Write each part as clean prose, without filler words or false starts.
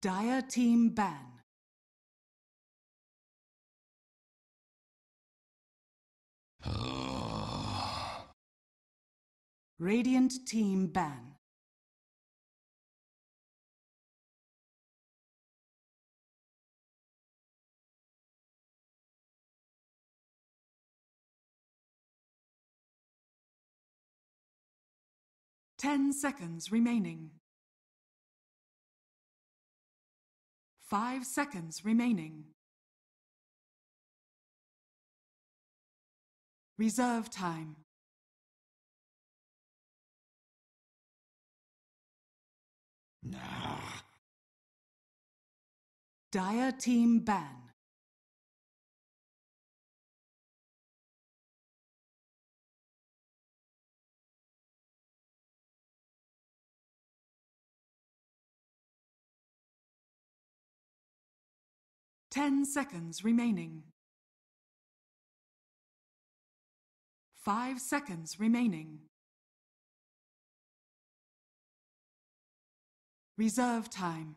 Dire team ban. Radiant team ban. Ten seconds remaining. 5 seconds remaining. Reserve time. Dire team ban. Ten seconds remaining. 5 seconds remaining. Reserve time.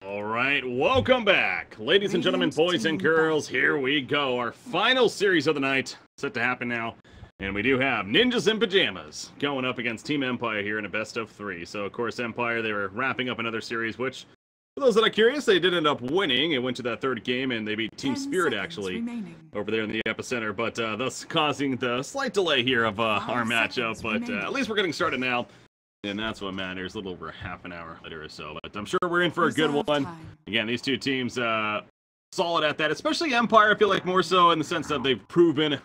All right, welcome back. Ladies and gentlemen, boys and girls, here we go. Our final series of the night set to happen now. And we do have Ninjas in Pyjamas going up against Team Empire here in a best of 3. So, of course, Empire, they were wrapping up another series, which, for those that are curious, they did end up winning. It went to that third game, and they beat Team Spirit, actually, over there in the epicenter. But thus causing the slight delay here of our matchup. But at least we're getting started now. And that's what matters, a little over half an hour later or so. But I'm sure we're in for a good one. Again, these two teams solid at that, especially Empire, I feel like more so in the sense that they've proven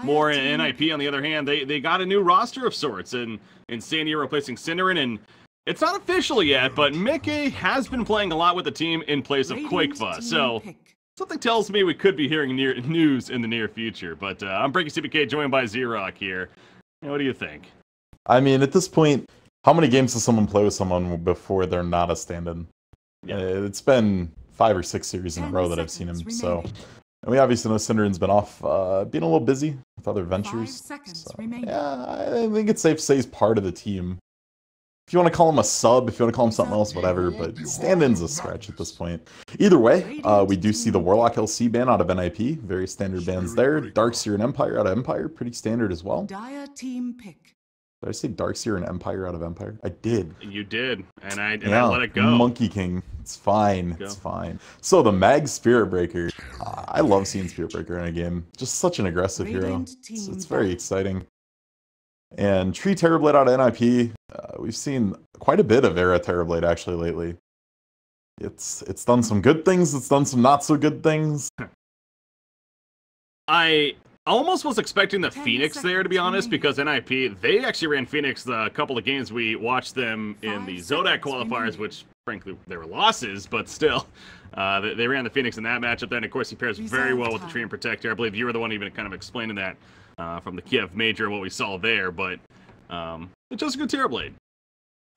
more in NiP. On the other hand, they got a new roster of sorts, and in Sandia replacing Cinderin, and it's not official yet, but Mickey has been playing a lot with the team in place of Qualifier. So something tells me we could be hearing news in the near future. But I'm Breaking CBK, joined by Z-Rock here. What do you think? I mean, at this point, how many games does someone play with someone before they're not a stand-in? Yeah. It's been 5 or 6 series in a row that I've seen him, so... And we obviously know Cinderin's been off, being a little busy with other ventures. So, yeah, I think it's safe to say he's part of the team. If you want to call him a sub, if you want to call him something else, whatever, but stand-in's a stretch at this point. Either way, we do see the Warlock LC ban out of NiP. Very standard bans there. Darkseer and Empire out of Empire, pretty standard as well. Dire team pick. Did I say Darkseer and Empire out of Empire? I did. You did, and I let it go. Monkey King. It's fine. It's fine. So the Mag Spirit Breaker. I love seeing Spirit Breaker in a game. Just such an aggressive hero. It's very exciting. And Tree Terrorblade out of NiP. We've seen quite a bit of Era Terrorblade actually lately. It's done some good things. It's done some not so good things. I almost was expecting the Phoenix there, to be honest, because NiP, they actually ran Phoenix the couple of games we watched them in the Zodak qualifiers, which, frankly, they were losses, but still, they ran the Phoenix in that matchup. Then, of course, he pairs very well with the Treant Protector. I believe you were the one even kind of explaining that from the Kiev Major, what we saw there, but it's just a good Terrorblade.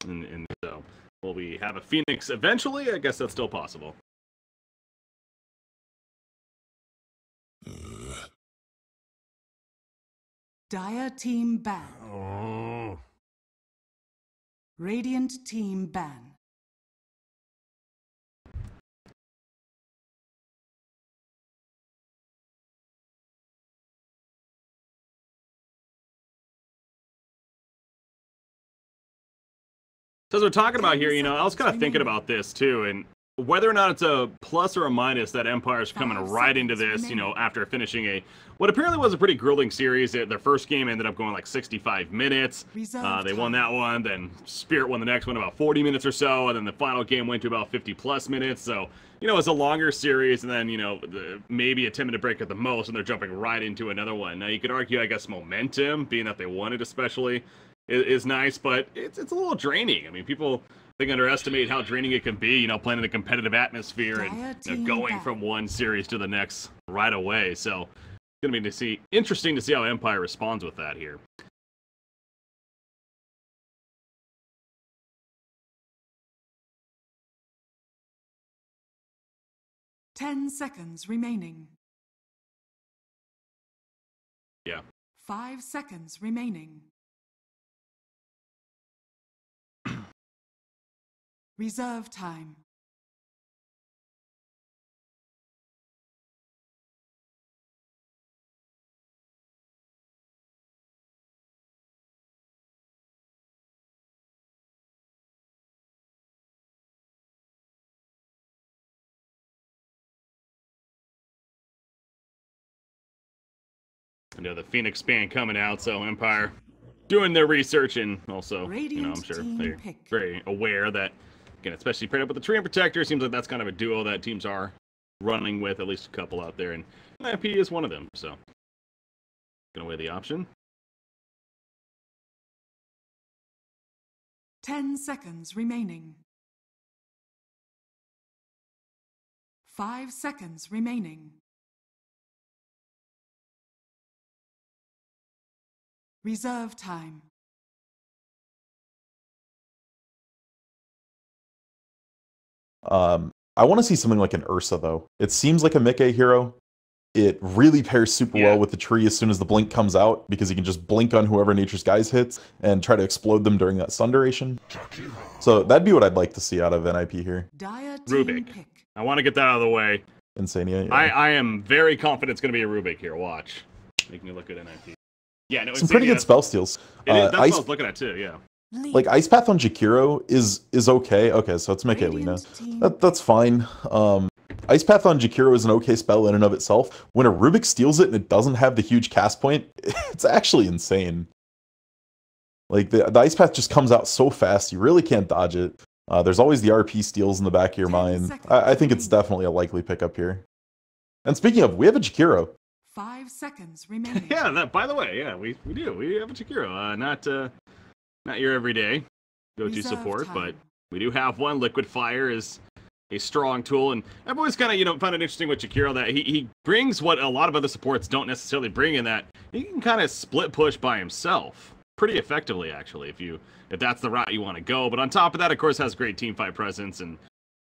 And so, will we have a Phoenix eventually? I guess that's still possible. Dire team ban. Radiant team ban. So as we're talking about here, I was kind of thinking about this too, and whether or not it's a plus or a minus that Empire's coming right into this, after finishing what apparently was a pretty grueling series. Their first game ended up going like 65 minutes. They won that one, then Spirit won the next one about 40 minutes or so, and then the final game went to about 50 plus minutes. So, it's a longer series, and then, maybe a 10-minute break at the most, and they're jumping right into another one. Now, you could argue, I guess, momentum, being that they won it especially, is nice, but it's a little draining. I mean, people think underestimate how draining it can be, playing in a competitive atmosphere and going from one series to the next right away. So it's going to be interesting to see how Empire responds with that here. Ten seconds remaining. Yeah. 5 seconds remaining. Reserve time. I know the Phoenix band coming out, so Empire doing their research, and also, you know, I'm sure they're very aware that, again, especially paired up with the Tree and Protector, seems like that's kind of a duo that teams are running with, at least a couple out there, and NiP is one of them, so gonna weigh the option. 10 seconds remaining. 5 seconds remaining. Reserve time. I want to see something like an Ursa, though. It seems like a Mickey hero. It really pairs super well with the tree as soon as the blink comes out, because you can just blink on whoever Nature's Guise hits and try to explode them during that stun duration. So that'd be what I'd like to see out of NiP here. Rubik. I want to get that out of the way. Insania, yeah. I am very confident it's going to be a Rubik here. Watch. Making me look good at NiP. Yeah, no, some pretty good spell steals. That's what I was looking at too, yeah. Like Ice Path on Jakiro is okay. Okay, so it's Michaelina. That's fine. Ice Path on Jakiro is an okay spell in and of itself. When a Rubik steals it and it doesn't have the huge cast point, it's actually insane. Like the Ice Path just comes out so fast, you really can't dodge it. There's always the RP steals in the back of your mind. I think it's definitely a likely pickup here. And speaking of, we have a Jakiro. 5 seconds remaining. Yeah, that, by the way, yeah, we do. We have a Jakiro. Not your everyday go-to support, but we do have one. Liquid Fire is a strong tool, and I've always kind of, you know, found it interesting with Jakiro that he brings what a lot of other supports don't necessarily bring, in that he can kind of split push by himself pretty effectively, actually, if that's the route you want to go. But on top of that, of course, has great team fight presence and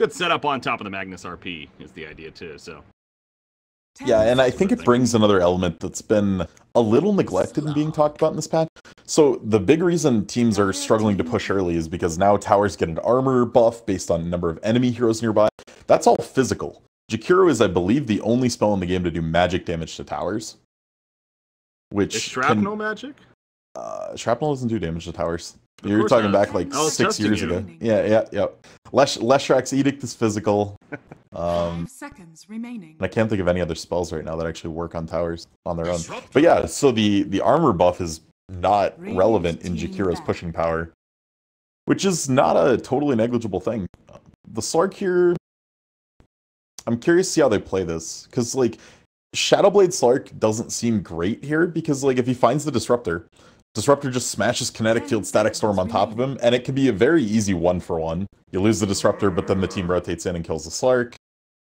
good setup on top of the Magnus RP is the idea too. So. Yeah, and I think it brings another element that's been a little neglected in being talked about in this patch. So the big reason teams are struggling to push early is because now towers get an armor buff based on number of enemy heroes nearby. That's all physical. Jakiro is, I believe, the only spell in the game to do magic damage to towers. Which is shrapnel magic? Shrapnel doesn't do damage to towers. You're talking back like 6 years ago. Yeah. Leshrak's Edict is physical. 5 seconds remaining. I can't think of any other spells right now that actually work on towers on their own. But yeah, so the armor buff is not relevant in Jakiro's pushing power, which is not a totally negligible thing. The Slark here, I'm curious to see how they play this, because like Shadowblade Slark doesn't seem great here, because like if he finds the Disruptor just smashes Kinetic Field Static Storm on top of him, and it can be a very easy 1-for-1. You lose the Disruptor, but then the team rotates in and kills the Slark.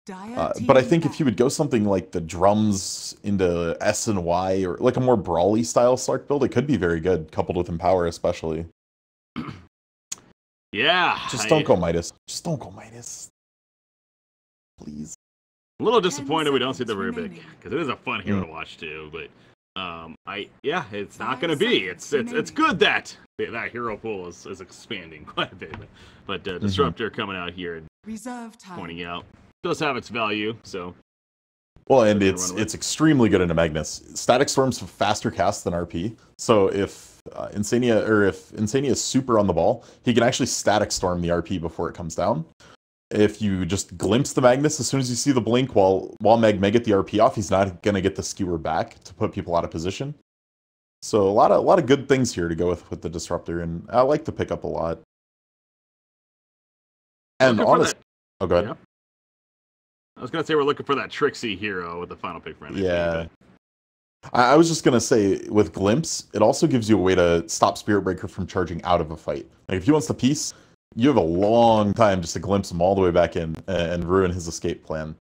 But I think if you would go something like the drums into S and Y, or like a more brawly style Slark build, it could be very good, coupled with Empower especially. Yeah. Just don't go Midas. Just don't go Midas. Please. A little disappointed we don't see the Rubik, because it is a fun hero to watch too, but it's not going to be. It's good that hero pool is expanding quite a bit. But Disruptor coming out here and pointing out does have its value. So, well, and it's extremely good into Magnus. Static Storm's faster cast than RP. So if Insania is super on the ball, he can actually Static Storm the RP before it comes down. If you just glimpse the Magnus as soon as you see the blink while Mag may get the RP off, he's not going to get the skewer back to put people out of position. So a lot of good things here to go with the Disruptor, and I like the pickup a lot. And honestly, go ahead. Yeah. I was going to say we're looking for that Trixie hero with the final pick for NiP. Yeah. I was just going to say, with Glimpse, it also gives you a way to stop Spirit Breaker from charging out of a fight. Like if he wants the piece, you have a long time just to glimpse him all the way back in and ruin his escape plan.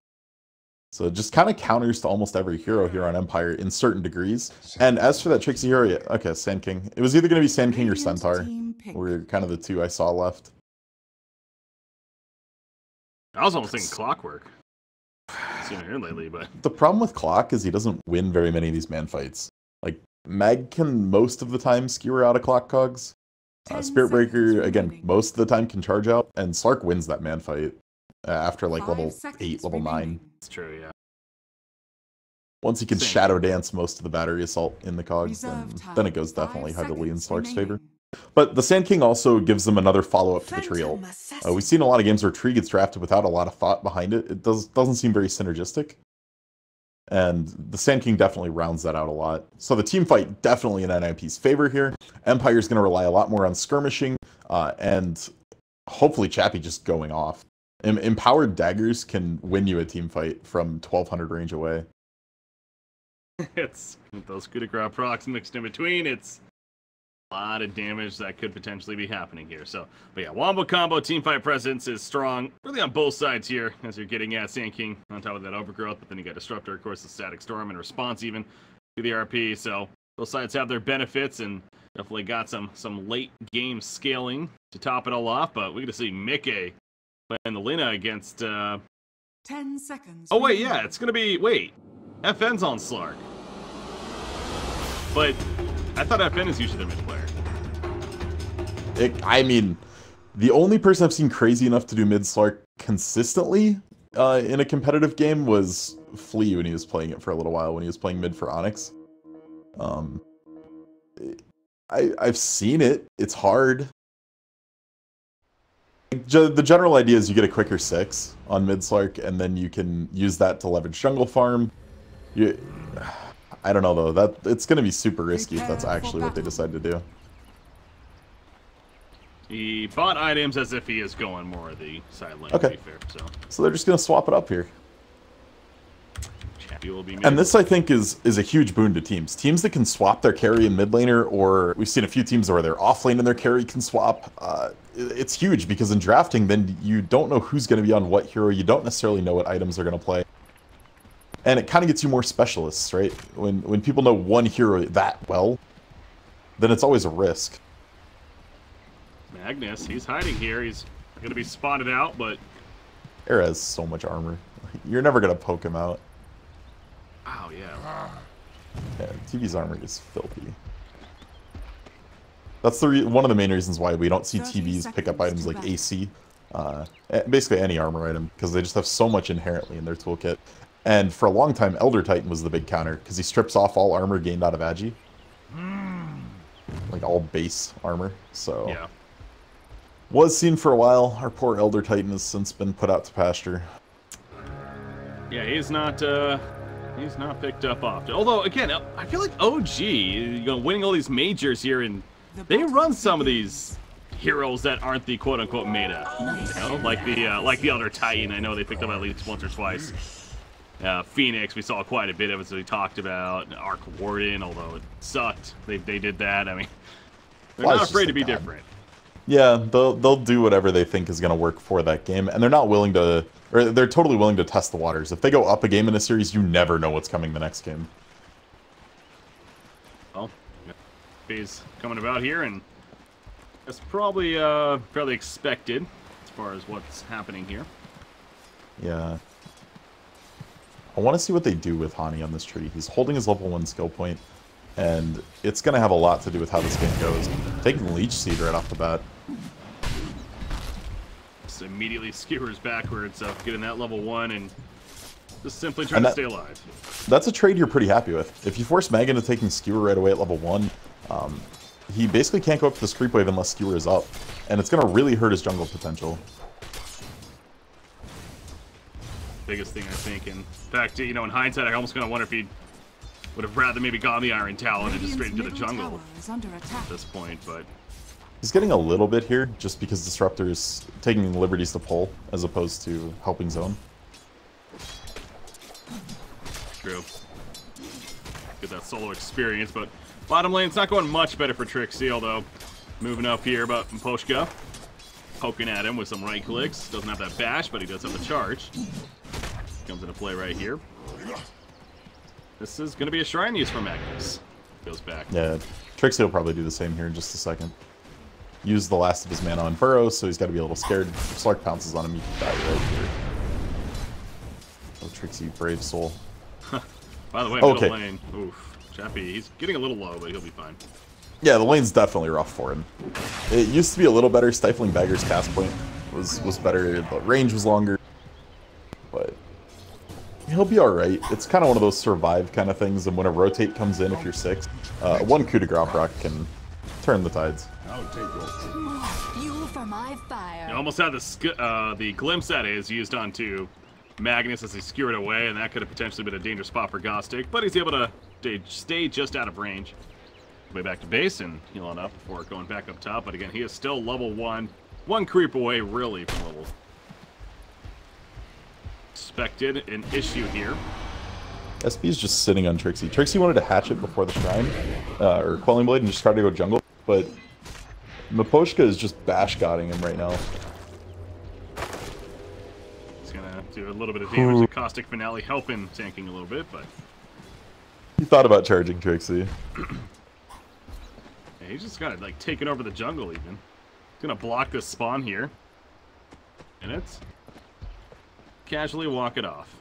So it just kind of counters to almost every hero here on Empire in certain degrees. And as for that Trixie hero, yeah, okay, Sand King. It was either going to be Sand King or Centaur, were kind of the two I saw left. I was almost thinking Clockwork. I've seen it here lately, but the problem with Clock is he doesn't win very many of these man fights. Like Mag can most of the time skewer out of Clock cogs, Spirit Breaker, seconds again, remaining. most of the time can charge out, and Slark wins that man fight after like 5 level seconds 8, level 9. remaining. It's true, yeah. Once he can Same. Shadow Dance most of the battery assault in the cogs, Reserve time. then it goes 5 definitely heavily in seconds Slark's favor. remaining. But the Sand King also gives them another follow-up to the trio. We've seen a lot of games where Tree gets drafted without a lot of thought behind it. It doesn't seem very synergistic. And the Sand King definitely rounds that out a lot. So the team fight definitely in NiP's favor here. Empire's going to rely a lot more on skirmishing, and hopefully Chappie just going off. Empowered daggers can win you a team fight from 1200 range away. It's with those coup de grace procs mixed in between. It's a lot of damage that could potentially be happening here. So, but yeah, Wombo combo teamfight presence is strong, really on both sides here, as you're getting at Sand King on top of that overgrowth. But then you got Disruptor, of course, the Static Storm and response even to the RP. So both sides have their benefits and definitely got some late game scaling to top it all off. But we get to see Mickey playing the Lina against. 10 seconds. Oh wait, yeah, remaining. it's gonna be FN's on Slark. But I thought FN is usually their mid player. I mean, the only person I've seen crazy enough to do mid Slark consistently in a competitive game was Flea when he was playing it for a little while, when he was playing mid for Onyx. I've seen it. It's hard. The general idea is you get a quicker 6 on mid Slark, and then you can use that to leverage jungle farm. I don't know though. It's going to be super risky if that's actually what they decide to do. He bought items as if he is going more of the side lane, Okay. to be fair. So they're just going to swap it up here. Chappie will be mid. And this, I think, is a huge boon to teams. Teams that can swap their carry and mid laner, or we've seen a few teams where their off lane and their carry can swap. It's huge because in drafting, then you don't know who's going to be on what hero. You don't necessarily know what items are going to play. And it kind of gets you more specialists, right? When people know one hero that well, then it's always a risk. Magnus, he's hiding here. He's going to be spotted out, but... Era has so much armor. You're never going to poke him out. Wow, yeah. Yeah, TV's armor is filthy. That's one of the main reasons why we don't see 30 TVs pick up seconds items to like battle. AC. Basically any armor item, because they just have so much inherently in their toolkit. And for a long time, Elder Titan was the big counter, because he strips off all armor gained out of Agi. Like all base armor, so... Yeah. Was seen for a while. Our poor Elder Titan has since been put out to pasture. Yeah, he's not picked up often. Although, again, I feel like OG, winning all these majors here, and they run some of these heroes that aren't the quote-unquote meta. You know, like the Elder Titan. I know they picked up at least once or twice. Phoenix, we saw quite a bit of it, as we talked about. Arc Warden, although it sucked. They did that. I mean, they're Well, not it's afraid just to a be god. different. Yeah, they'll do whatever they think is going to work for that game, and they're not willing to, or they're totally willing to test the waters. If they go up a game in a series, you never know what's coming the next game. Well, he's coming about here, and it's probably fairly expected as far as what's happening here. Yeah. I want to see what they do with Hani on this tree. He's holding his level 1 skill point, and it's going to have a lot to do with how this game goes. Taking Leech Seed right off the bat. Just immediately skewers backwards, so getting that level 1 and just simply trying to stay alive. That's a trade you're pretty happy with. If you force Mag into taking Skewer right away at level 1, he basically can't go up to this creep wave unless Skewer is up, and it's going to really hurt his jungle potential. Biggest thing, I think. In fact, you know, in hindsight, I almost kind of wonder if he would have rather maybe gone the Iron Talon and just straight into the jungle at this point, but... He's getting a little bit here, just because Disruptor's taking liberties to pull, as opposed to helping zone. True. Get that solo experience, but bottom lane's not going much better for Trixie, although moving up here, but Poshka poking at him with some right clicks. Doesn't have that bash, but he does have the charge. Comes into play right here. This is going to be a shrine use for Magnus. Goes back. Yeah, Trixie will probably do the same here in just a second. Use the last of his mana on Burrow, so he's got to be a little scared. If Slark pounces on him, he can die right here. Oh, Trixie, brave soul. By the way, Okay. middle lane. Oof. Chappie, he's getting a little low, but he'll be fine. Yeah, the lane's definitely rough for him. It used to be a little better. Stifling Bagger's cast point was better. The range was longer. But he'll be alright. It's kind of one of those survive kind of things, and when a rotate comes in, if you're 6, one coup de grace rock can turn the tides. I'll take your Fuel for my fire. You almost had the glimpse that is used onto Magnus as he skewered away, and that could have potentially been a dangerous spot for Gostic, but he's able to stay just out of range. Way back to base and healing up before going back up top, but again, he is still level 1. One creep away, really, from level. Expected an issue here. SP is just sitting on Trixie. Trixie wanted to hatch it before the Shrine, or Quelling Blade, and just try to go jungle, but Miposhka is just bash-godding him right now. He's gonna do a little bit of damage to Caustic Finale, helping tanking a little bit, but... He thought about charging Trixie. Yeah, he's just got like taking over the jungle even. He's gonna block this spawn here. And it's... casually walk it off.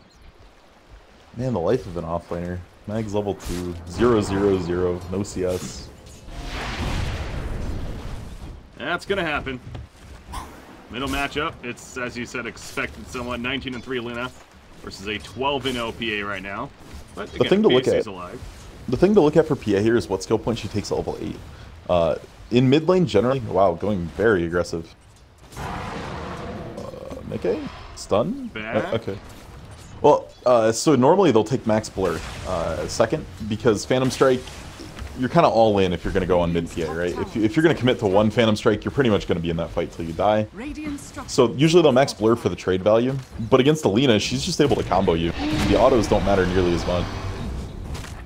Man, the life of an offlaner. Mag's level 2, 0-0-0, no CS. That's gonna happen. Middle matchup, it's, as you said, expected somewhat. 19-3 Luna versus a 12-0 PA right now. But again, The thing to look at, alive. the thing to look at for PA here is what skill point she takes at level 8. In mid lane, generally, wow, going very aggressive. Mickey? Stun? Back. Okay. Well, so normally they'll take Max Blur second, because Phantom Strike, you're kind of all in if you're going to go on mid PA, right? If you're going to commit to one Phantom Strike, you're pretty much going to be in that fight till you die. So usually they'll Max Blur for the trade value, but against Alina, she's just able to combo you. The autos don't matter nearly as much.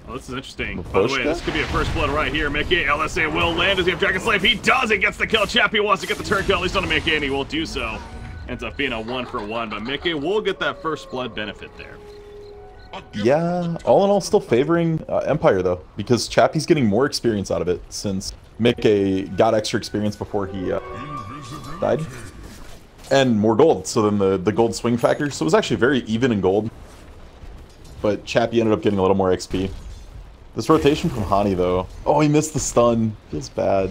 Well, this is interesting. By the way, this could be a first blood right here. Mickey, LSA will land. Does he have Dragon Slave? He does! He gets the kill. Chappie wants to get the turn kill, at least on a Mickey, and he will do so. Ends up being a 1-for-1, but Mickey will get that first blood benefit there. Yeah, all in all, still favoring Empire, though, because Chappie's getting more experience out of it since Mickey got extra experience before he died. And more gold, so then the gold swing factor. So it was actually very even in gold. But Chappie ended up getting a little more XP. This rotation from Hani, though. Oh, he missed the stun. Feels bad.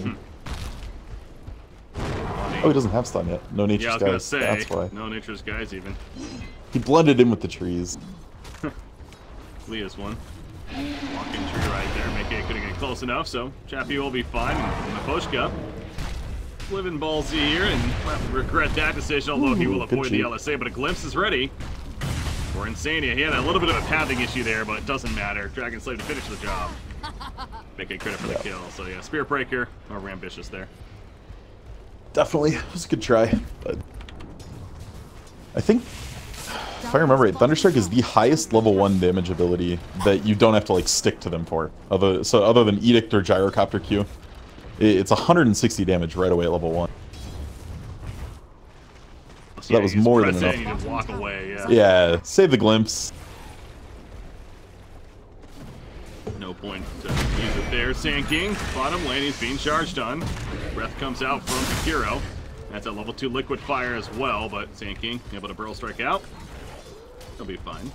Oh, he doesn't have stun yet. No Nature's Guys. Yeah, I was gonna say, that's why. no Nature's Guys even. He blended in with the trees. Leah's one. Walking tree right there. Mickey couldn't get close enough, so Chappie will be fine. And Miposhka living ballsy here and might regret that decision, although he will avoid the LSA. But a glimpse is ready for Insania. He had a little bit of a pathing issue there, but it doesn't matter. Dragon Slave to finish the job. Mickey credit for the kill. So yeah, Spirit Breaker, more ambitious there. Definitely. It was a good try, but I think, if I remember right, Thunderstrike is the highest level 1 damage ability that you don't have to like stick to them for. So other than Edict or Gyrocopter Q, it's 160 damage right away at level 1. So that was more than enough. You just walk away, yeah. Yeah, save the glimpse. No point to use it there. Sand King, bottom lane, he's being charged on. Breath comes out from Kiro. That's a level 2 liquid fire as well, but Sand King able to Burrow Strike out. He'll be fine.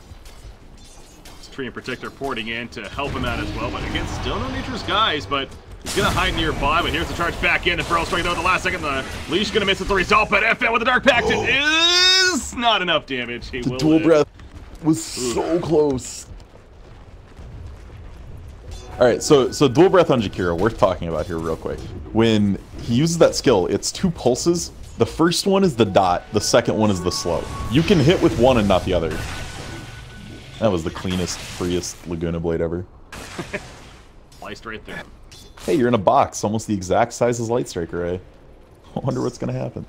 It's Tree and Protector porting in to help him out as well, but again, still no Nature's Guys, but he's gonna hide nearby, but here's the charge back in. The Burrow Strike though at the last second. The leash gonna miss the result, but FN with the Dark Pact is not enough damage. He will Dual Breath was so close. Alright, so Dual Breath on Jakiro, worth talking about here real quick. When he uses that skill, it's 2 pulses. The first one is the dot, the second one is the slow. You can hit with one and not the other. That was the cleanest, freest Laguna Blade ever. Sliced right there. Hey, you're in a box, almost the exact size as Light Strike Array. I wonder what's gonna happen.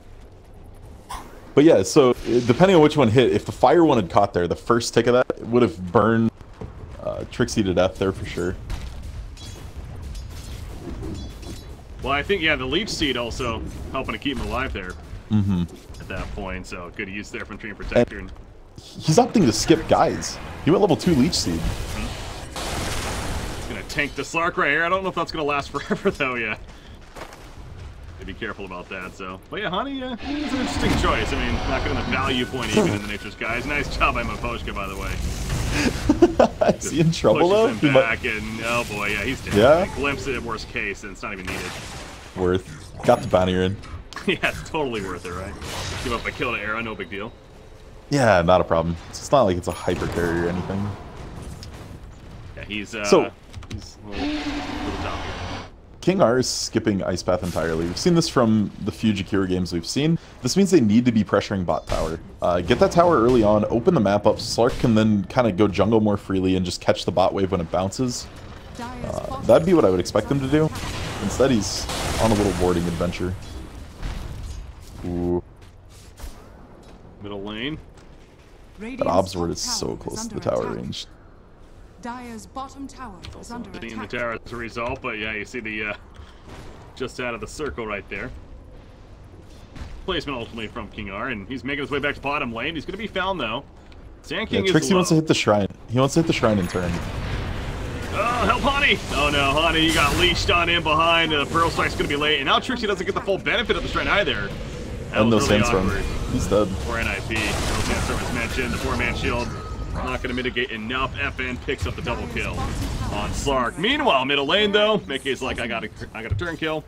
But yeah, so depending on which one hit, if the fire one had caught there, the first tick of that would have burned Trixie to death there for sure. Well, I think, yeah, the Leech Seed also helping to keep him alive there at that point, so good use there from Tree and Protector. And he's opting to skip guys. He went level 2 Leech Seed. He's gonna tank the Slark right here. I don't know if that's gonna last forever, though, yeah. Be careful about that, so. But yeah, Hani, it's an interesting choice. I mean, not getting the value point even in the Nature's Guys. Nice job by Miposhka, by the way. Is he in trouble, though? Pushes him back, and oh boy, yeah, he's dead. Yeah? Glimpse it at worst case, and it's not even needed. Worth. Got the bounty in. Yeah, it's totally worth it, right? Give up a kill to Era, no big deal. Yeah, not a problem. It's not like it's a hyper carry or anything. Yeah, he's So he's a little down here. King R is skipping Ice Path entirely. We've seen this from the few Jakiro games we've seen. This means they need to be pressuring bot tower. Get that tower early on, open the map up, Slark can then kind of go jungle more freely and just catch the bot wave when it bounces. That'd be what I would expect him to do. Instead, he's on a little warding adventure. Ooh. Middle lane. That Ob's ward is so close to the tower range. Dire's bottom tower is under The attack. tower as a result, but yeah, you see the just out of the circle right there. Placement ultimately from King R, and he's making his way back to bottom lane. He's going to be found though. Sand King is Trixie low. wants to hit the shrine. He wants to hit the shrine in turn. Oh, help Honey! Oh no, Honey, you got leashed on in behind. Pearl Strike's going to be late, and now Trixie doesn't get the full benefit of the shrine either. That And no was really sandstorm. awkward. He's dead. For NiP. No sandstorm as mentioned. The 4-man shield not going to mitigate enough. FN picks up the double kill on Slark. Meanwhile, middle lane though, Mickey's like, I got a turn kill.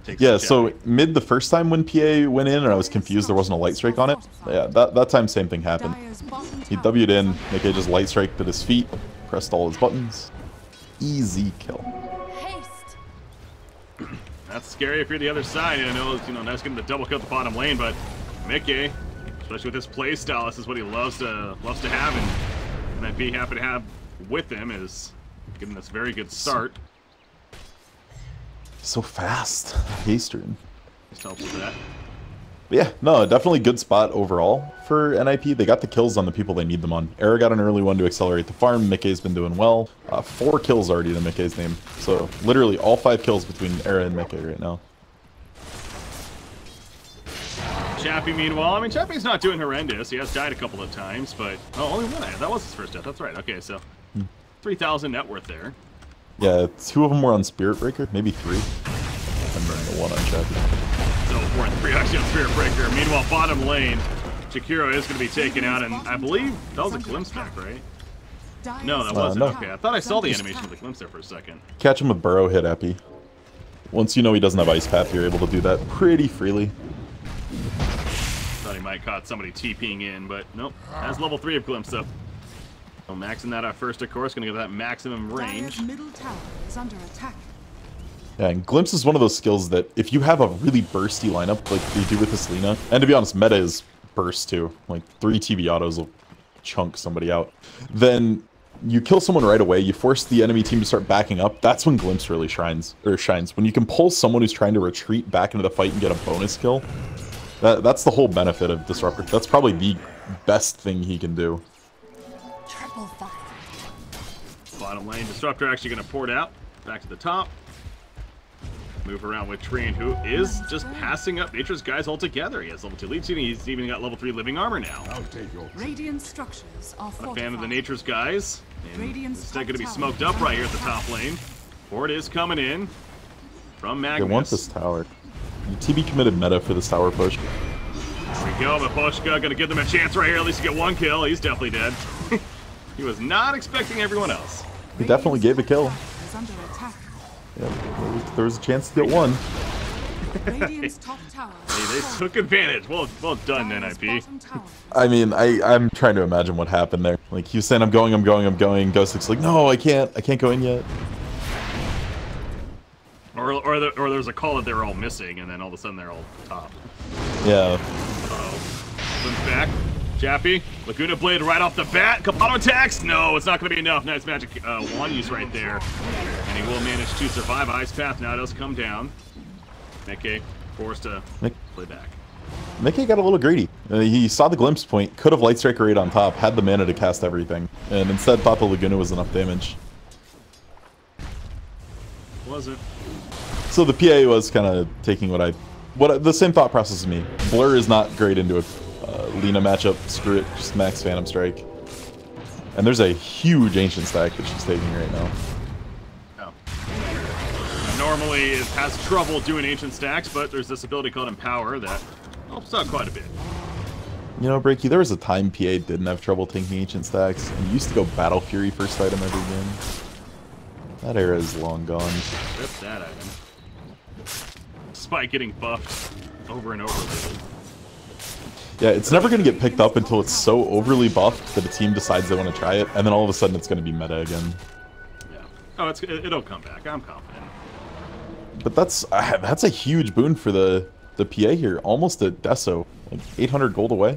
Takes Yeah, the so check. mid the first time when PA went in, and I was confused there wasn't a light strike on it. Yeah, that time same thing happened. Dire's bottom He tower W'd in, is Mickey just light striked at his feet, pressed all his buttons. Easy kill. Haste. That's scary if you're the other side. I know, that's getting the double kill at the bottom lane, but Mickey, especially with his play style, this is what he loves to have, and I'd be happy to have with him is getting this very good start. So fast. Hastern. Just helps with that. But yeah, no, definitely good spot overall for NiP. They got the kills on the people they need them on. Era got an early one to accelerate the farm. Mickey's been doing well. 4 kills already to Mickey's name. So literally all 5 kills between Era and Mickey right now. Chappie, meanwhile, I mean, Chappie's not doing horrendous. He has died a couple of times, but only one. That was his first death. That's right. Okay, so 3,000 net worth there. Yeah, 2 of them were on Spirit Breaker, maybe 3. And then the 1 on Chappie. So 4 and 3 actually on Spirit Breaker. Meanwhile, bottom lane, Jakiro is going to be taken out, and I believe that was a glimpse back, right? Dire's No, that No. wasn't. No. Okay, I thought I saw the animation of the glimpse there for a second. Catch him with Burrow hit Epi. Once you know he doesn't have Ice Path, you're able to do that pretty freely. Thought he might caught somebody TPing in, but nope. Has level 3 of glimpse though. So maxing that out first, of course, going to give that maximum range. Dire's middle tower is under attack. Yeah, and Glimpse is one of those skills that if you have a really bursty lineup like they do with this Lina, and to be honest, meta is burst too, like 3 TV autos will chunk somebody out, then you kill someone right away, you force the enemy team to start backing up, that's when Glimpse really shines. When you can pull someone who's trying to retreat back into the fight and get a bonus kill, that's the whole benefit of Disruptor. That's probably the best thing he can do. Triple 5. Bottom lane, Disruptor actually going to port out. Back to the top. Move around with Trine, who is just passing up Nature's guys altogether. He has level 2 lead seed, and he's even got level 3 living armor now. Radiant structures are Not a fortified. fan of the Nature's guys. And Radiant's instead going to be top smoked tower up right here at the top lane. Port is coming in from They Magnus. want this tower. TB committed meta for this tower push. There we go, Maposhka going to give them a chance right here. At least to get 1 kill. He's definitely dead. He was not expecting everyone else. He definitely gave a kill. Is under attack. Yeah, there was a chance to get 1. Radiant's top tower. Hey, they took advantage. Well done, Dire's NiP. bottom tower I mean, I'm trying to imagine what happened there. Like, he was saying, I'm going. Ghost looks like, no, I can't go in yet. Or there's a call that they were all missing, and then all of a sudden they're all top. Yeah. Slims back. Chappie. Laguna Blade right off the bat. Couple auto attacks. No, it's not going to be enough. Nice magic 1 use right there. And he will manage to survive. Ice Path now does come down. Mickey forced to play back. Mickey got a little greedy. He saw the glimpse point, could have Light Striker right on top, had the mana to cast everything, and instead thought the Laguna was enough damage. Was it? So the PA was kind of taking the same thought process as me. Blur is not great into a Lina matchup. Screw it, just max Phantom Strike. And there's a huge Ancient stack that she's taking right now. Oh. Normally it has trouble doing Ancient stacks, but there's this ability called Empower that helps out quite a bit. You know, Breaky, there was a time PA didn't have trouble taking Ancient stacks, and used to go Battle Fury first item every game. That era is long gone. Rip that item. despite getting buffed over and over lately. Yeah, it's never going to get picked up until it's so overly buffed that a team decides they want to try it, and then all of a sudden it's going to be meta again. Yeah. Oh, it'll come back. I'm confident. But that's a huge boon for the PA here. Almost a Deso, like 800 gold away,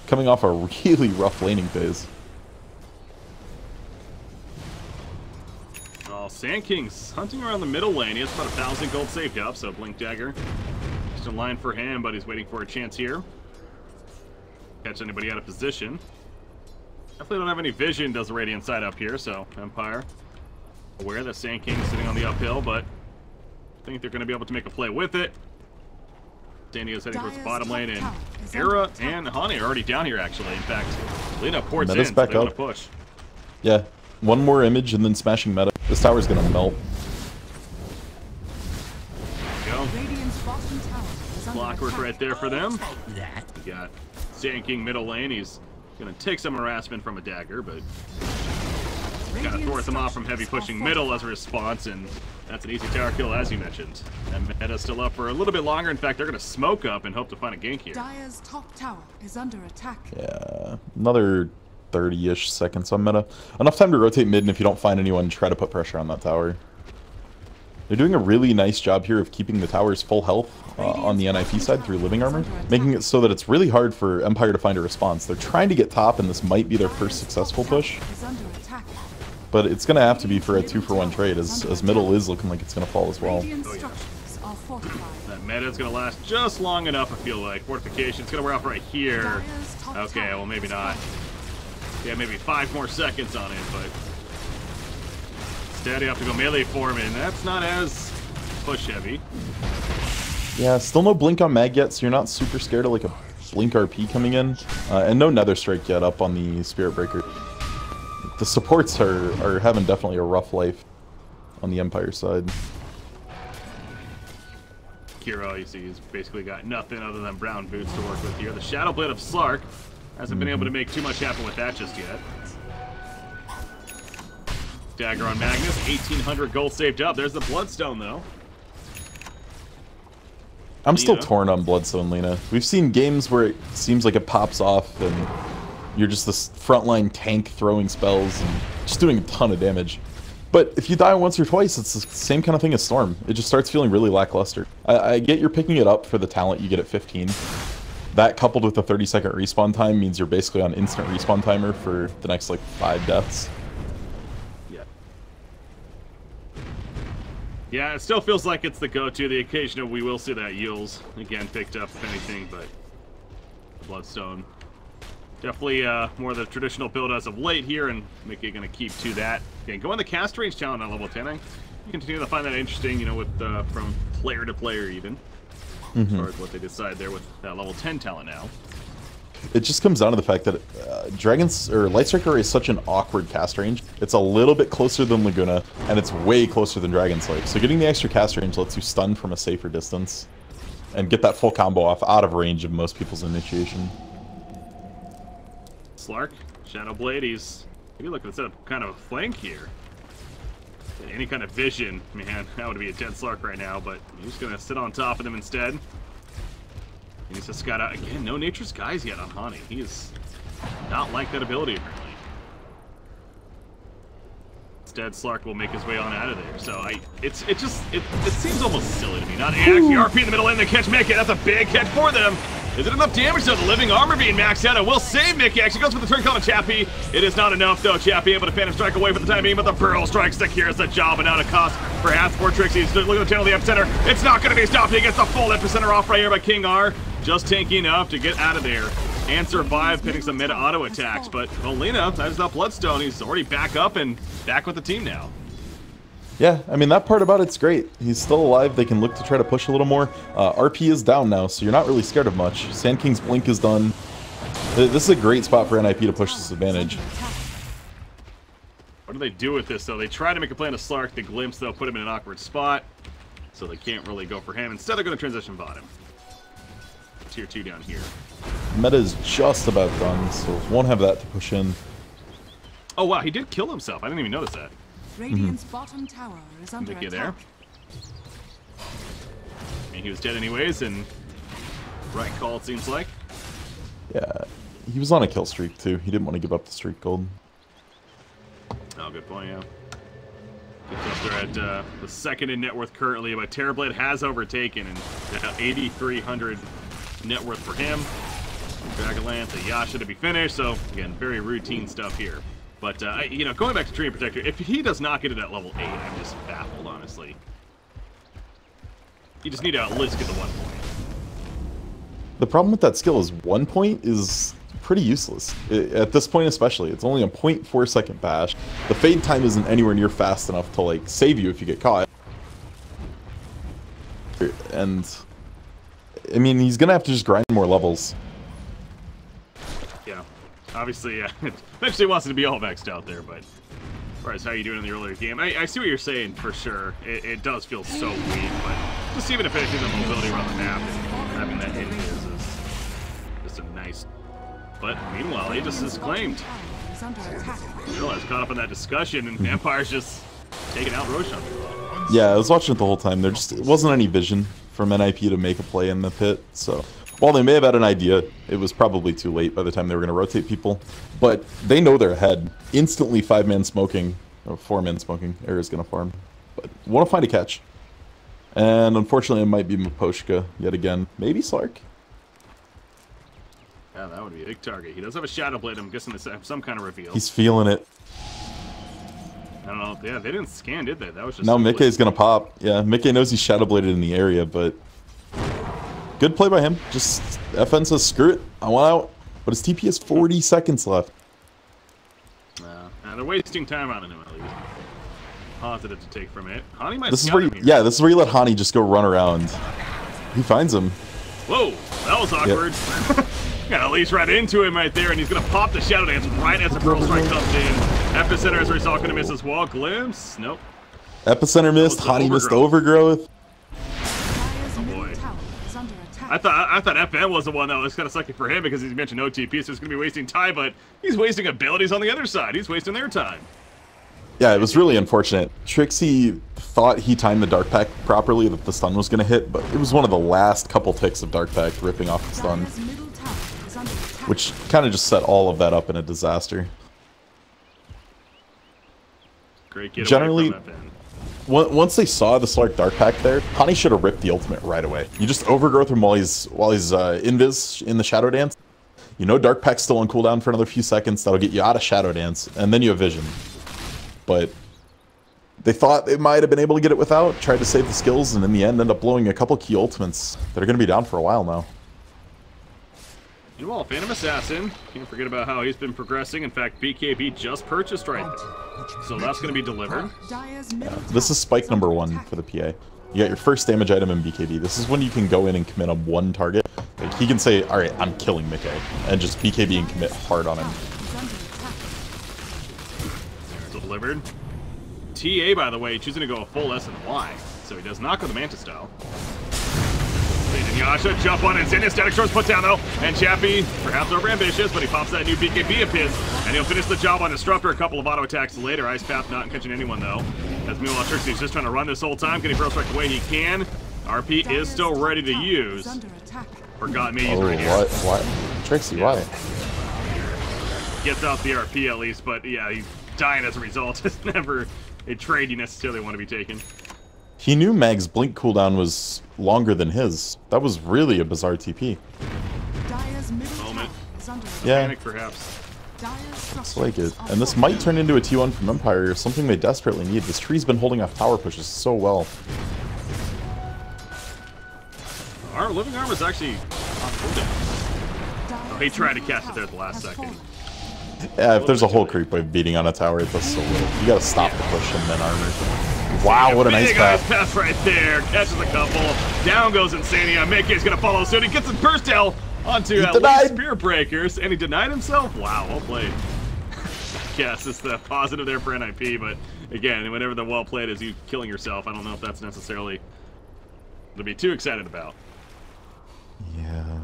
coming off a really rough laning phase. Oh, Sand King's hunting around the middle lane. He has about 1,000 gold saved up, so Blink Dagger just in line for him, but he's waiting for a chance here. Catch anybody out of position. Definitely don't have any vision, does the Radiant side up here, so Empire aware that Sand King's sitting on the uphill, but I think they're going to be able to make a play with it. Danny is heading towards the bottom lane, and Era and Hani are already down here, actually. In fact, Lena ports in, so they want to push. Yeah, one more image and then smashing meta. This tower's going to melt. There we go. Radiant's bottom tower is under Clockwork attack. right there for them. We got Sand King middle lane. He's going to take some harassment from a dagger, but kind of thwart them off from heavy pushing middle as a response, and that's an easy tower kill, as you mentioned. And meta's still up for a little bit longer. In fact, they're going to smoke up and hope to find a gank here. Dire's top tower is under attack. Yeah, another 30-ish seconds on meta. Enough time to rotate mid, and if you don't find anyone, try to put pressure on that tower. They're doing a really nice job here of keeping the tower's full health on the NiP side through living armor, making it so that it's really hard for Empire to find a response. They're trying to get top, and this might be their first successful push. But it's going to have to be for a 2-for-1 trade, as middle is looking like it's going to fall as well. That meta is going to last just long enough, I feel like. Fortification's going to wear off right here. Okay, well, maybe not. Yeah, maybe 5 more seconds on it, but instead you have to go melee for him, and that's not as push-heavy. Yeah, still no blink on mag yet, so you're not super scared of like a blink RP coming in. And no Nether Strike yet up on the Spirit Breaker. The supports are having definitely a rough life on the Empire side. Kiro, you see, he's basically got nothing other than brown boots to work with here. The Shadow Blade of Slark hasn't been able to make too much happen with that just yet. Dagger on Magnus, 1,800 gold saved up. There's the Bloodstone, though. I'm still torn on Bloodstone, Lena. We've seen games where it seems like it pops off and you're just this frontline tank throwing spells and just doing a ton of damage. But if you die once or twice, it's the same kind of thing as Storm. It just starts feeling really lackluster. I get you're picking it up for the talent you get at 15. That coupled with the 30-second respawn time means you're basically on instant respawn timer for the next like 5 deaths. Yeah, it still feels like it's the go-to. The occasional we will see that Yules again picked up, if anything, but the Bloodstone definitely more of the traditional build as of late here, and Mickey going to keep to that. Again, go on the cast range challenge on level 10. You continue to find that interesting, you know, with from player to player even, as far as what they decide there with that level 10 talent now. It just comes down to the fact that Light Striker is such an awkward cast range. It's a little bit closer than Laguna, and it's way closer than Dragon's Life. So getting the extra cast range lets you stun from a safer distance and get that full combo off out of range of most people's initiation. Slark, Shadow Blade, he's maybe looking to set up kind of a flank here. Any kind of vision, man, that would be a dead Slark right now, but he's going to sit on top of them instead. And he's just got, again, no Nature's Skies yet on Hani. He is not like that ability, apparently. Instead, Slark will make his way on out of there. So, it seems almost silly to me. Not actually RP in the middle lane, they catch Mickey. That's a big catch for them. Is it enough damage, though? The living armor being maxed out. It will save Mickey. Actually goes for the turn call to Chappie. It is not enough, though. Chappie able to Phantom Strike away for the time being, but the Pearl Strike secures the job, and out of cost for Half-Sport Trixie. He's looking at the channel of the epicenter. It's not going to be stopped. He gets the full epicenter off right here by King R. Just tanky enough to get out of there and survive, pinning some mid auto attacks. But Olina, that is not Bloodstone. He's already back up and back with the team now. Yeah, I mean, that part about it's great. He's still alive. They can look to try to push a little more. RP is down now, so you're not really scared of much. Sand King's Blink is done. This is a great spot for NiP to push this advantage. What do they do with this, though? They try to make a play on a Slark. The Glimpse, they'll put him in an awkward spot, so they can't really go for him. Instead, they're going to transition bottom. Tier 2 down here. Meta is just about done, so won't have that to push in. Oh, wow, he did kill himself. I didn't even notice that. Radiant's bottom tower is under attack. There. I mean, he was dead anyways, and right call, it seems like. Yeah, he was on a kill streak, too. He didn't want to give up the streak gold. Oh, good point, yeah. They're at the second in net worth currently, but Terrorblade has overtaken, and 8,300 net worth for him. Dragonlance, a Yasha to be finished, so again, very routine stuff here. But, you know, going back to Treant Protector, if he does not get it at level 8, I'm just baffled, honestly. You just need to at least get the 1 point. The problem with that skill is 1 point is pretty useless. At this point especially, it's only a 0.4 second bash. The fade time isn't anywhere near fast enough to, like, save you if you get caught. And, I mean, he's gonna have to just grind more levels. Yeah. Obviously, eventually wants it to be all vexed out there, but as far as how you doing in the earlier game, I see what you're saying for sure. It does feel so weak, but just even if anything, the mobility around the map and having that hit is just a nice. But meanwhile, Aegis is claimed. Realize caught up in that discussion, and Empire's just taking out Roshan. Yeah, I was watching it the whole time. There just wasn't any vision from NiP to make a play in the pit, so while they may have had an idea, it was probably too late by the time they were going to rotate people. But they know they're ahead. Instantly 5-man smoking, or 4-man smoking. Era's going to farm. But want to find a catch. And unfortunately, it might be Miposhka yet again. Maybe Slark? Yeah, that would be a big target. He does have a Shadow Blade. I'm guessing this have some kind of reveal. He's feeling it. I don't know. Yeah, they didn't scan, did they? That was just. Now Mickey's going to pop. Yeah, Mickey knows he's Shadow Bladed in the area, but good play by him. Just FN says, screw it. I want out. But his TP has 40 seconds left. They're wasting time on him, at least. Positive to take from it. Hani might this is where this is where you let Hani just go run around. He finds him. Whoa, that was awkward. Yep. Got at least right into him right there, and he's going to pop the Shadow Dance right as the Pearl Strike comes in. Epicenter, as a result, going to miss as well. Glimpse? Nope. Epicenter missed. Hani missed Overgrowth. Oh boy. I thought FN was the one that was kind of sucky for him because he mentioned no TP, so it's going to be wasting time, but he's wasting abilities on the other side. He's wasting their time. Yeah, it was really unfortunate. Trixie thought he timed the Dark Pact properly, that the stun was going to hit, but it was one of the last couple ticks of Dark Pact ripping off the stun, which kind of just set all of that up in a disaster. Great getaway Generally, from FN. Once they saw the Slark Dark Pact there, Hani should have ripped the ultimate right away. You just overgrowth him while he's invis in the Shadow Dance. You know Dark Pact's still on cooldown for another few seconds. That'll get you out of Shadow Dance, and then you have Vision. But they thought they might have been able to get it without, tried to save the skills, and in the end, end up blowing a couple key ultimates that are going to be down for a while now. Meanwhile, Phantom Assassin, can't forget about how he's been progressing. In fact, BKB just purchased right there. So that's going to be delivered. Yeah, this is spike number 1 for the PA. You got your first damage item in BKB. This is when you can go in and commit on one target. Like, he can say, alright, I'm killing Mickey, and just BKB and commit hard on him. Delivered. TA, by the way, choosing to go a full S&Y, so he does not go the Manta style. And Yasha jump on and Zenith static shorts put down though, and Chappie perhaps over ambitious, but he pops that new BKB of his, and he'll finish the job on Disruptor. A couple of auto attacks later. Ice Path not catching anyone though. As meanwhile Trixie's just trying to run this whole time, getting Pearl Strike the way he can. RP is still ready to use. Forgot me right here. What? Trixie, why? Gets out the RP at least, but yeah, he's dying as a result. It's never a trade you necessarily want to be taken. He knew Mag's blink cooldown was longer than his. That was really a bizarre TP. Moment. Yeah. Panic, perhaps. It's like it. And this might turn into a T1 from Empire, or something they desperately need. This tree's been holding off tower pushes so well. Our living arm is actually on cooldown. Oh, he tried to catch it there at the last second. Yeah, if there's a whole creep wave beating on a tower, it does so little. You gotta stop the push and then armor. Wow, what a nice pass. Pass right there. Catches a couple. Down goes Insania. Mickey's gonna follow soon. He gets his burst tail onto at least Spear Breakers, and he denied himself. Wow, well played. Yes, it's the positive there for NiP, but again, whenever the well played is you killing yourself, I don't know if that's necessarily to be too excited about. Yeah.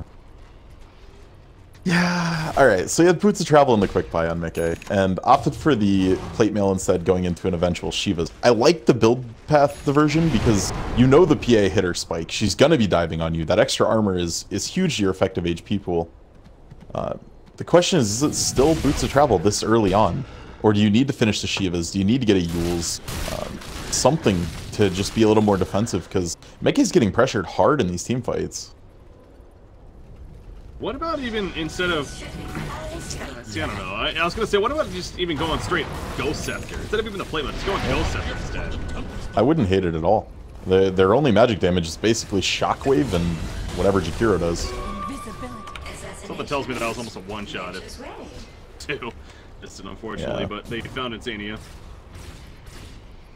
Yeah, alright, so you had Boots of Travel and the Quick Buy on Mickey, and opted for the Plate Mail instead, going into an eventual Shiva's. I like the build path diversion because you know the PA hit her spike. She's gonna be diving on you. That extra armor is huge to your effective HP pool. The question is it still Boots of Travel this early on? Or do you need to finish the Shivas? Do you need to get a Yule's? Something to just be a little more defensive, because Mickey's getting pressured hard in these team fights. What about even instead of... See, I don't know. I was going to say, what about just even going straight Ghost Scepter? Instead of even the Plate Mail, just going Ghost Scepter instead. I wouldn't hate it at all. Their only magic damage is basically Shockwave and whatever Jakiro does. Something tells me that I was almost a one-shot at 2. Distant, unfortunately, but they found Insania.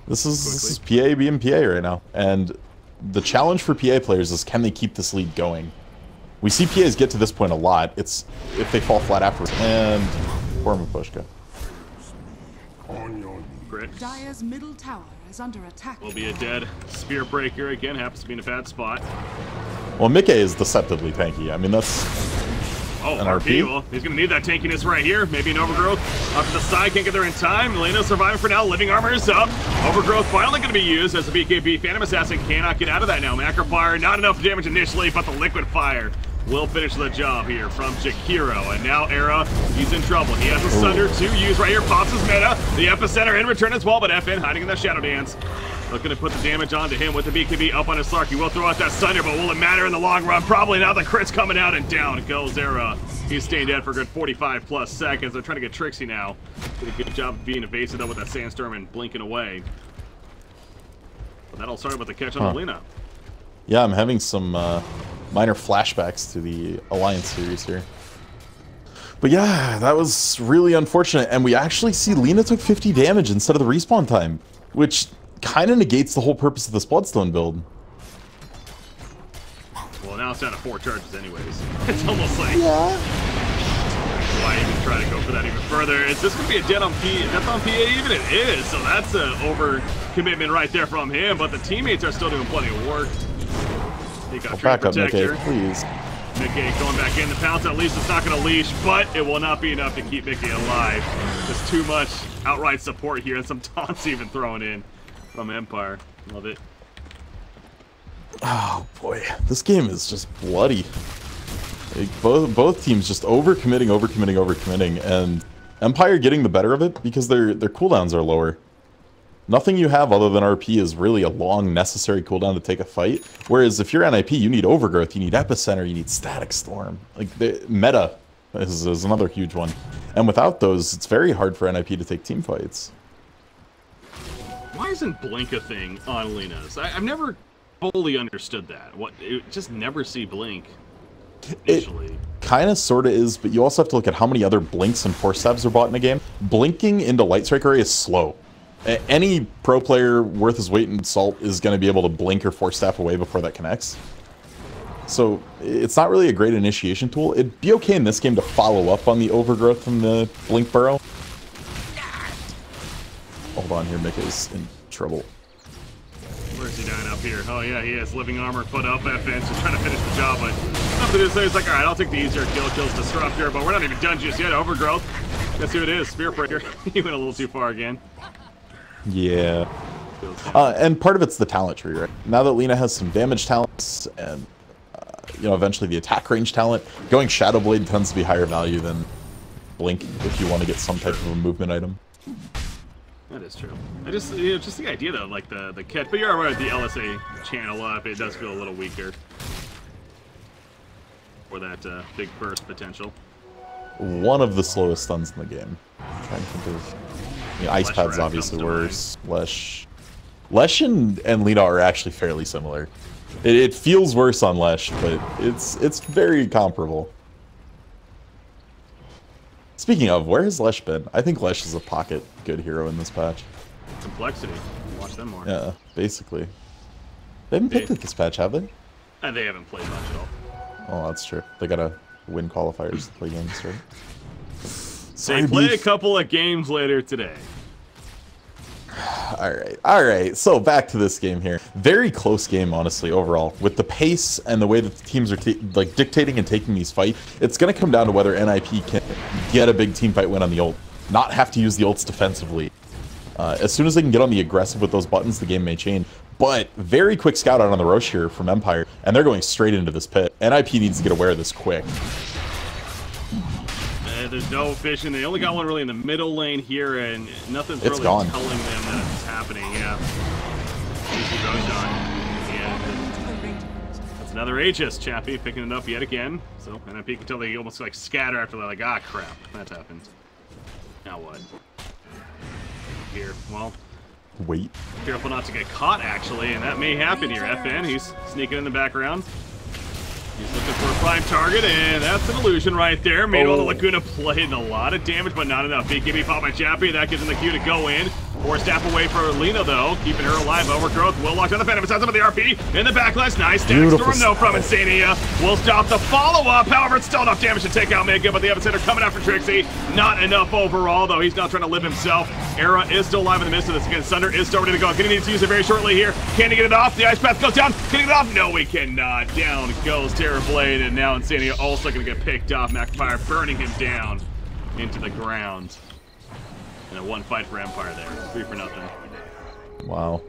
This is PA being PA right now. And the challenge for PA players is, can they keep this lead going? We see PAs get to this point a lot. It's if they fall flat afterwards. And poor Mapushka. Crit. Dire's middle tower is under attack. Will be a dead Spear Breaker again. Happens to be in a bad spot. Well, Mickey is deceptively tanky. I mean, that's an RP. Well, he's going to need that tankiness right here. Maybe an Overgrowth off to the side. Can't get there in time. Lena surviving for now. Living Armor is up. Overgrowth finally going to be used as the BKB. Phantom Assassin cannot get out of that now. Macro Fire, not enough damage initially, but the Liquid Fire will finish the job here from Jakiro. And now Era, he's in trouble. He has a Sunder to use right here. Pops his meta. The Epicenter in return as well, but FN hiding in the Shadow Dance. Looking to put the damage onto him with the BKB up on his Slark. He will throw out that Sunder, but will it matter in the long run? Probably not. The crit's coming out, and down goes Era. He's staying dead for a good 45 plus seconds. They're trying to get Trixie now. Did a good job of being evasive though with that Sandstorm and blinking away. But that'll start with the catch on Lena. Yeah, I'm having some minor flashbacks to the Alliance series here. But yeah, that was really unfortunate. And we actually see Lena took 50 damage instead of the respawn time, which kind of negates the whole purpose of this Bloodstone build. Well, now it's down to 4 charges anyways. It's almost like... Why even try to go for that even further? Is this going to be a death on PA even? It is, so that's an over-commitment right there from him, but the teammates are still doing plenty of work. He got Tree Protector. Mickey, please. Mickey going back in. The pounce at least is not going to leash, but it will not be enough to keep Mickey alive. Just too much outright support here, and some taunts even thrown in from Empire. Love it. Oh boy, this game is just bloody. Like, both teams just overcommitting, and Empire getting the better of it because their cooldowns are lower. Nothing you have other than RP is really a long, necessary cooldown to take a fight. Whereas if you're NiP, you need Overgrowth, you need Epicenter, you need Static Storm. Like, the meta is another huge one. And without those, it's very hard for NiP to take team fights. Why isn't Blink a thing on Lena's? I've never fully understood that. Just never see Blink initially. It kind of sort of is, but you also have to look at how many other Blinks and Force Stabs are bought in a game. Blinking into Light Strike Array is slow. Any pro player worth his weight in salt is going to be able to blink or Force Staff away before that connects. So it's not really a great initiation tool. It'd be okay in this game to follow up on the Overgrowth from the Blink Burrow. Hold on here, Mickey's in trouble. Where's he dying up here? Oh yeah, he has Living Armor put up. FN's just trying to finish the job, but nothing to do. So he's like, alright, I'll take the easier kill. Kills Disruptor, but we're not even done just yet. Overgrowth. Guess who it is? Spear Breaker. He went a little too far again. Yeah. And part of it's the talent tree, right? Now that Lena has some damage talents and, you know, eventually the attack range talent, going Shadow Blade tends to be higher value than Blink if you want to get some type of a movement item. That is true. I just, you know, just the idea though, like the kit, but you're right with the LSA channel up, it does feel a little weaker for that big burst potential. One of the slowest stuns in the game. I'm trying to think of... You know, Ice Pad's obviously worse. Lesh and Lena are actually fairly similar. It feels worse on Lesh, but it's very comparable. Speaking of, where has Lesh been? I think Lesh is a pocket good hero in this patch. Complexity. Watch them more. Yeah, basically. They haven't picked it this patch, have they? And they haven't played much at all. Oh, that's true. They gotta win qualifiers to play games, right? They play a couple of games later today. All right. So back to this game here. Very close game, honestly, overall. With the pace and the way that the teams are like dictating and taking these fights, it's going to come down to whether NiP can get a big team fight win on the ult, not have to use the ults defensively. As soon as they can get on the aggressive with those buttons, the game may change. But very quick scout out on the Roche here from Empire, and they're going straight into this pit. NiP needs to get aware of this quick. There's no vision. They only got one really in the middle lane here, and nothing's It's really gone. telling them that it's happening. Yeah. That's another Aegis. Chappie picking it up yet again. So NiP can tell they almost like scatter after they're like, ah, crap, that happened. Now what? Here, well. Wait. Careful not to get caught, actually, and that may happen here. FN, he's sneaking in the background. He's looking for a prime target, and that's an illusion right there. Meanwhile, the Laguna played a lot of damage, but not enough. BKB pop by Chappie. That gives him the cue to go in. Four staff away for Lena, though, keeping her alive. Overgrowth will lock down the Phantom. Besides some of the RP in the backlash. Nice stack storm, though, from Insania. Will stop the follow-up. However, it's still enough damage to take out Mega, but the Epicenter coming after Trixie. Not enough overall, though. He's now trying to live himself. Era is still alive in the midst of this. Again, Sunder is still ready to go. Gonna need to use it very shortly here. Can he get it off? The Ice Path goes down. Can he get it off? No, he cannot. Down goes Terrorblade, and now Insania also gonna get picked off. McFire burning him down into the ground. And a one fight for Empire there. 3-0. Wow.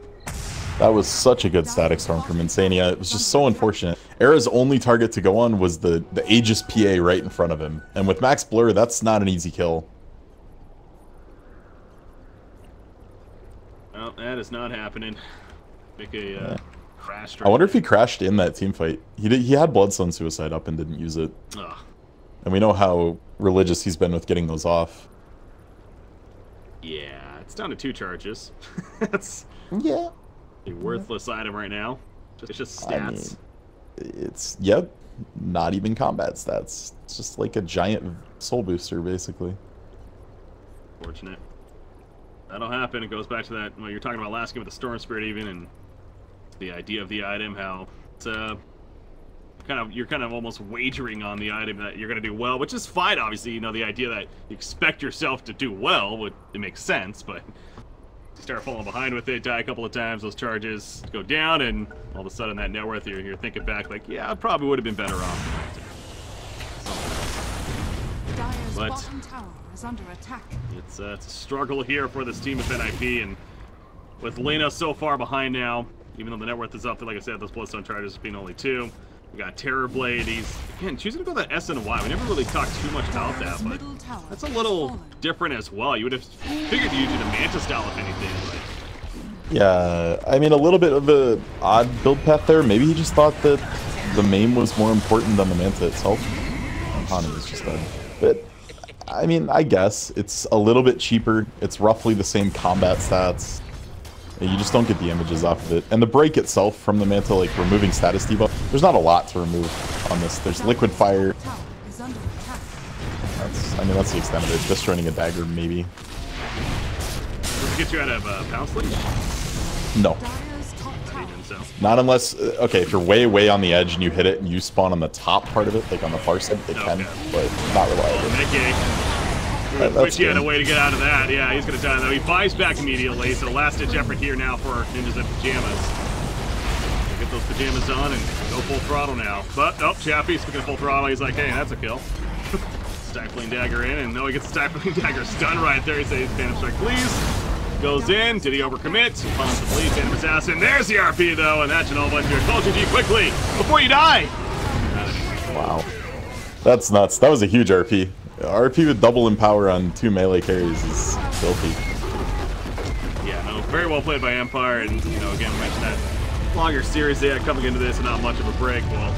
That was such a good static storm from Insania. It was just so unfortunate. Era's only target to go on was the Aegis PA right in front of him. And with Max Blur, that's not an easy kill. Well, that is not happening. Make a crash. I wonder if he crashed in that team fight. He had Bloodstone Suicide up and didn't use it. Ugh. And we know how religious he's been with getting those off. Yeah, it's down to 2 charges. That's Yeah. a worthless item right now. It's just stats. I mean, it's, yep, not even combat stats. It's just like a giant soul booster, basically. Fortunate. That'll happen. It goes back to that, well, you're talking about last game with the Storm Spirit even, and the idea of the item, how it's you're kind of almost wagering on the item that you're going to do well, which is fine, obviously. You know, the idea that you expect yourself to do well, it makes sense, but you start falling behind with it, die a couple of times, those charges go down, and all of a sudden that net worth, you're thinking back like, yeah, I probably would have been better off. Dire's But bottom tower is under attack. it's a struggle here for this team of NiP, and with Lena so far behind now, even though the net worth is up, like I said, those Bloodstone charges being only 2. We got Terrorblade. He's, again, choosing to go that S and Y. We never really talked too much about that, but that's a little different as well. You would have figured you'd do the Manta style, if anything, but... Yeah, I mean, a little bit of a odd build path there. Maybe he just thought that the main was more important than the Manta itself. And Hani was just dead. But, I mean, I guess it's a little bit cheaper. It's roughly the same combat stats. You just don't get the images off of it. And the break itself from the Manta, like removing status debuff, there's not a lot to remove on this. There's Liquid Fire. That's the extent of it. Destroying a dagger, maybe. Does it get you out of Pounce Leash? No. Not unless, okay, if you're way on the edge and you hit it and you spawn on the top part of it, like on the far side, it can, but not reliable. Wish he had a way to get out of that. Yeah, he's going to die, though. He buys back immediately, so last-ditch effort here now for Ninjas in Pyjamas. Get those pajamas on and go full throttle now. But, oh, Chappie, speaking of full throttle, he's like, hey, that's a kill. Stifling Dagger in, and no, he gets the Stifling Dagger stun right there. He says, Phantom Strike, please. Goes in. Did he overcommit? Follows the bleed. Phantom Assassin. There's the RP, though, and that should all bunch your call GG quickly before you die. Wow. That's nuts. That was a huge RP. RP with double empower on 2 melee carries is filthy. Yeah, no, very well played by Empire, and, you know, again, we mentioned that longer series they had coming into this and not much of a break. Well,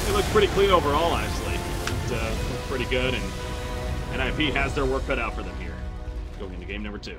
it looks pretty clean overall, honestly. It looks pretty good, and NiP has their work cut out for them here. Going into game number 2.